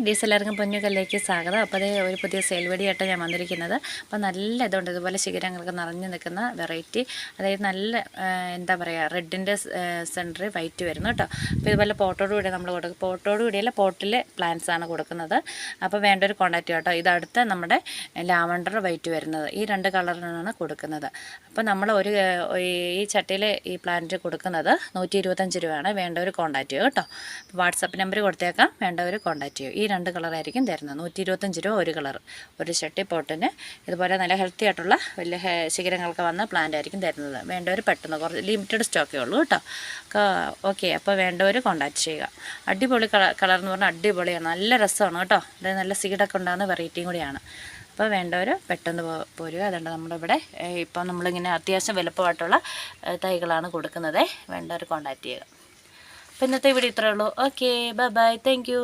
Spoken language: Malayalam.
ഡീസ് എല്ലാവർക്കും പൊന്നുകല്ലേക്ക് സ്വാഗതം. അപ്പോൾ അതേ ഒരു പുതിയ സെയിൽ വീഡിയോ ആയിട്ട് ഞാൻ വന്നിരിക്കുന്നത്. അപ്പോൾ നല്ല ഇതുണ്ട്, ഇതുപോലെ ശിഖരങ്ങൾക്ക് നിറഞ്ഞു നിൽക്കുന്ന വെറൈറ്റി, അതായത് നല്ല എന്താ പറയുക, റെഡിൻ്റെ സെൻറ്ററിൽ വൈറ്റ് വരുന്നു കേട്ടോ. അപ്പോൾ ഇതുപോലെ പോട്ടോട് കൂടി നമ്മൾ കൊടുക്കും, പോട്ടോട് കൂടിയല്ല പോട്ടിലെ പ്ലാന്റ്സ് ആണ് കൊടുക്കുന്നത്. അപ്പോൾ വേണ്ട ഒരു കോൺടാക്റ്റ് കേട്ടോ. ഇതടുത്ത നമ്മുടെ ലാവണ്ടർ വൈറ്റ് വരുന്നത്, ഈ രണ്ട് കളറിനാണ് കൊടുക്കുന്നത്. അപ്പോൾ നമ്മൾ ഈ ചട്ടിയിൽ ഈ പ്ലാന്റ് കൊടുക്കുന്നത് 125 രൂപയാണ്. വേണ്ട ഒരു കോൺടാക്റ്റ് ചെയ്യുക കേട്ടോ. വാട്സപ്പ് നമ്പർ കൊടുത്തേക്കാം, വേണ്ടവർ കോൺടാക്റ്റ് ചെയ്യും. ഈ രണ്ട് കളറായിരിക്കും തരുന്നത്. 125 രൂപ ഒരു കളർ, ഒരു ചട്ടി പോട്ടിന്. ഇതുപോലെ നല്ല ഹെൽത്തി ആയിട്ടുള്ള വലിയ ശിഖരങ്ങൾക്ക് വന്ന പ്ലാന്റ് ആയിരിക്കും തരുന്നത്. വേണ്ടവർ പെട്ടെന്ന്, കുറച്ച് ലിമിറ്റഡ് സ്റ്റോക്കേ ഉള്ളൂ കേട്ടോ. ഓക്കെ, അപ്പോൾ വേണ്ടവർ കോൺടാക്റ്റ് ചെയ്യുക. അടിപൊളി കളർ എന്ന് പറഞ്ഞാൽ അടിപൊളിയാണ്, നല്ല രസമാണ് കേട്ടോ. അത് നല്ല സീഡൊക്കെ ഉണ്ടാകുന്ന വെറൈറ്റിയും കൂടിയാണ്. അപ്പോൾ വേണ്ടവർ പെട്ടെന്ന് പോരുക. അതുകൊണ്ട് നമ്മളിവിടെ ഇപ്പം നമ്മളിങ്ങനെ അത്യാവശ്യം വലുപ്പമായിട്ടുള്ള തൈകളാണ് കൊടുക്കുന്നത്. വേണ്ടവർ കോൺടാക്റ്റ് ചെയ്യുക. അപ്പോൾ ഇന്നത്തെ വീഡിയോ ഇത്രയേ ഉള്ളൂ. Okay, bye bye, thank you.